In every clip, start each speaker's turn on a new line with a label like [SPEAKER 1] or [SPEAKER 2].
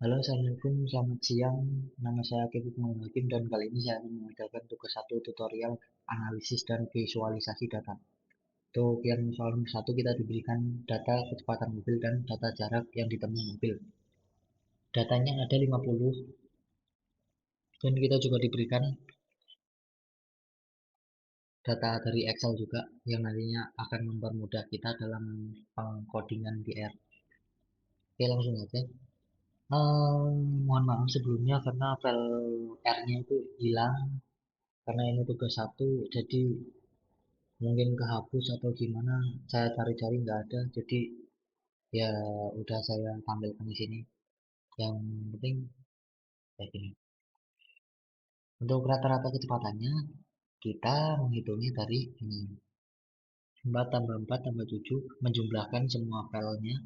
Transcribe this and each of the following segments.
[SPEAKER 1] Halo, Assalamualaikum, selamat siang. Nama saya Akif Hikmaul Hakim dan kali ini saya akan mengajarkan tugas satu tutorial analisis dan visualisasi data. Untuk yang soal nomor satu kita diberikan data kecepatan mobil dan data jarak yang ditemui mobil. Datanya ada 50 dan kita juga diberikan data dari Excel juga yang nantinya akan mempermudah kita dalam pengkodingan di R. Oke, langsung aja. Mohon maaf sebelumnya karena file R-nya itu hilang karena ini tugas satu, jadi mungkin kehapus atau gimana, saya cari-cari nggak ada, jadi ya udah saya tampilkan di sini. Yang penting kayak gini. Untuk rata-rata kecepatannya kita menghitungnya dari ini, 4 tambah 4 tambah 7, menjumlahkan semua filenya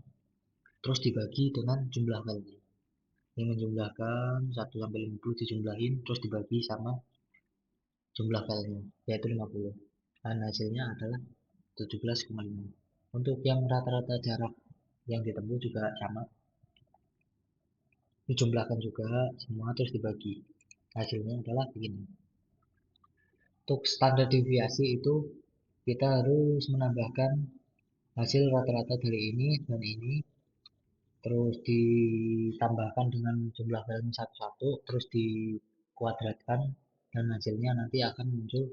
[SPEAKER 1] terus dibagi dengan jumlah filenya. Ini menjumlahkan 1 sampai 50 dijumlahin terus dibagi sama jumlah filenya, yaitu 50, dan hasilnya adalah 17,5. Untuk yang rata-rata jarak yang ditempuh juga sama, dijumlahkan juga semua terus dibagi, hasilnya adalah begini. Untuk standar deviasi itu kita harus menambahkan hasil rata-rata dari ini dan ini, terus ditambahkan dengan jumlah filenya satu-satu, terus dikuadratkan, dan hasilnya nanti akan muncul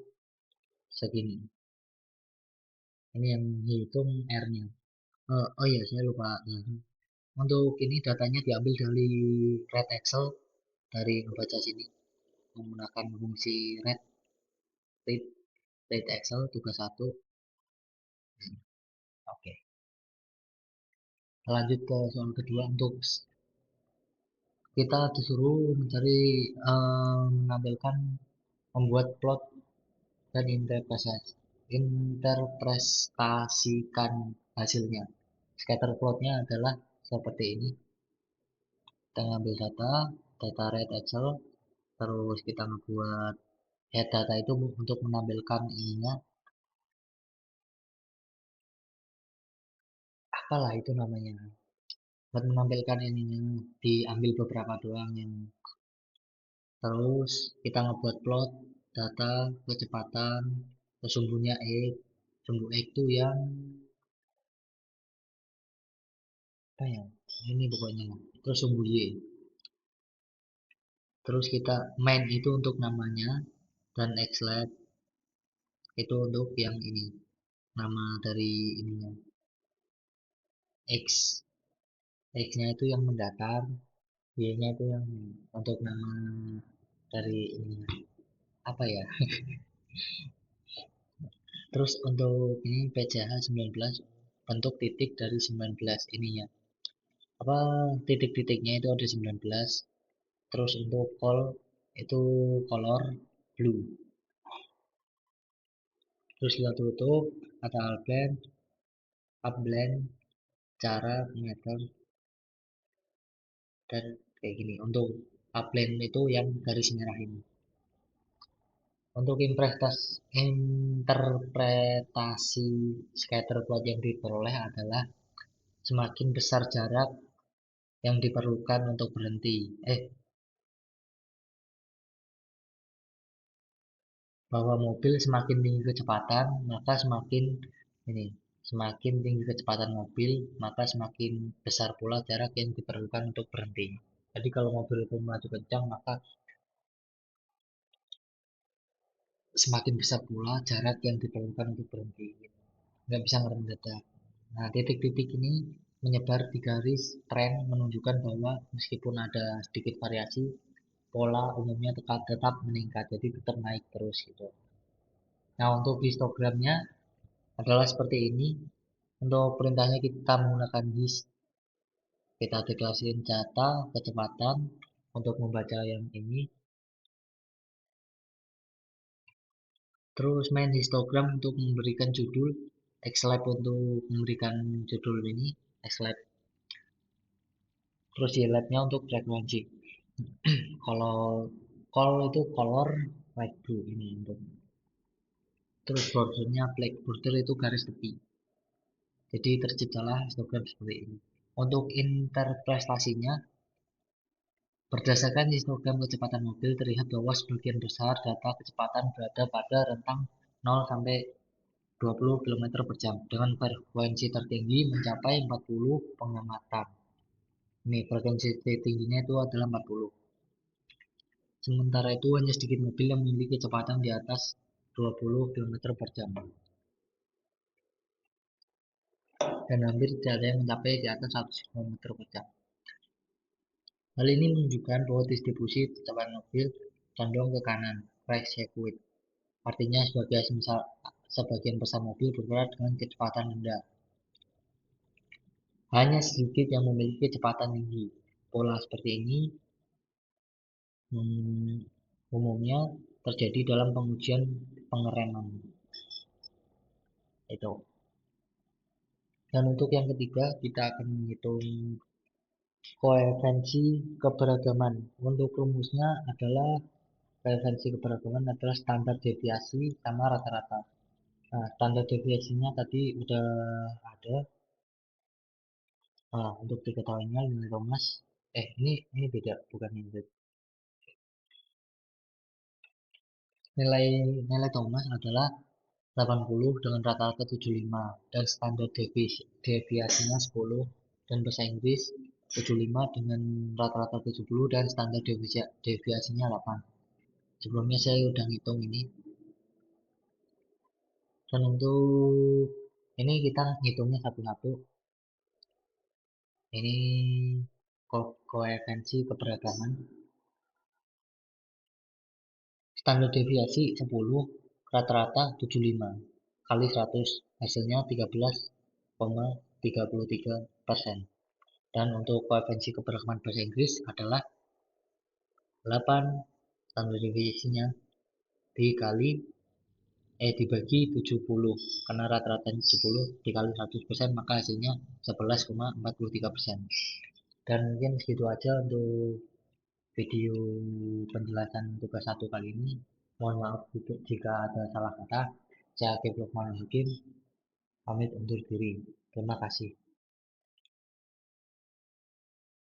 [SPEAKER 1] segini. Ini yang dihitung R-nya. Oh iya, saya lupa. Untuk ini datanya diambil dari Red Excel, dari membaca sini menggunakan fungsi read read Excel tugas satu. Oke, lanjut ke soal kedua. Untuk kita disuruh mencari, menampilkan, membuat plot dan interpretasikan hasilnya. Scatter plotnya adalah seperti ini. Kita ngambil data read Excel, terus kita membuat head data itu untuk menampilkan ininya, apalah itu namanya, buat menampilkan ininya, diambil beberapa doang yang, terus kita ngebuat plot data kecepatan ke sumbunya X. Sumbu X itu yang apa ya, ini pokoknya, terus sumbu Y, terus kita main itu untuk namanya, dan xlab itu untuk yang ini, nama dari ininya, X. X nya itu yang mendatar, Y nya itu yang untuk nama dari ininya, apa ya. Terus untuk ini PCH 19, bentuk titik dari 19 ininya, apa, titik-titiknya itu ada 19. Terus untuk call itu color blue. Terus kita tutup kata outline, upblend, cara, meter, dan kayak gini. Untuk upblend itu yang garis merah ini. Untuk interpretasi scatter plot yang diperoleh adalah semakin besar jarak yang diperlukan untuk berhenti, bahwa mobil semakin tinggi kecepatan, maka semakin tinggi kecepatan mobil, maka semakin besar pula jarak yang diperlukan untuk berhenti. Jadi kalau mobil itu melaju kencang, maka semakin besar pula jarak yang diperlukan untuk berhenti. Nggak bisa ngerendadak. Nah, titik-titik ini menyebar di garis tren menunjukkan bahwa meskipun ada sedikit variasi, pola umumnya tetap meningkat, jadi tetap naik terus gitu. Nah, untuk histogramnya adalah seperti ini. Untuk perintahnya kita menggunakan his. Kita deklarasikan data kecepatan untuk membaca yang ini. Terus main histogram untuk memberikan judul, xlab untuk memberikan judul ini, xlab. Terus labnya untuk frekuensi. Kalau call itu color light blue ini untuk. Terus bordernya black, border itu garis tepi. Jadi terciptalah histogram seperti ini. Untuk interpretasinya Berdasarkan histogram kecepatan mobil, terlihat bahwa sebagian besar data kecepatan berada pada rentang 0 sampai 20 km per jam dengan frekuensi tertinggi mencapai 40 pengamatan. Ini frekuensi tertingginya itu adalah 40. Sementara itu hanya sedikit mobil yang memiliki kecepatan di atas 20 km per jam dan hampir tidak ada yang mencapai di atas 100 km per jam. Hal ini menunjukkan bahwa distribusi kecepatan mobil condong ke kanan, right circuit. Artinya sebagian besar mobil bergerak dengan kecepatan rendah. Hanya sedikit yang memiliki kecepatan tinggi. Pola seperti ini umumnya terjadi dalam pengujian pengereman. Itu. Dan untuk yang ketiga, kita akan menghitung koefisiensi keberagaman. Untuk rumusnya adalah koefisiensi keberagaman adalah standar deviasi sama rata-rata. Nah, standar deviasinya tadi udah ada. Nah, untuk diketahuinya nilai Thomas, ini beda, bukan ini. Nilai nilai Thomas adalah 80 dengan rata-rata 75 dan standar deviasinya 10, dan bahasa Inggris 75 dengan rata-rata 70 dan standar deviasinya 8. Sebelumnya saya udah ngitung ini. Dan untuk ini kita ngitungnya satu-satu. Ini koefisiensi keberagaman. Standar deviasi 10, rata-rata 75 kali 100, hasilnya 13,33%. Dan untuk koefisiensi keberagaman bahasa Inggris adalah 8 standar deviasinya dibagi 70, karena rata-ratanya 70 dikali 100%, maka hasilnya 11,43%. Dan mungkin segitu aja untuk video penjelasan tugas 1 kali ini. Mohon maaf jika ada salah kata. Saya Kevlog Hakim pamit undur diri. Terima kasih.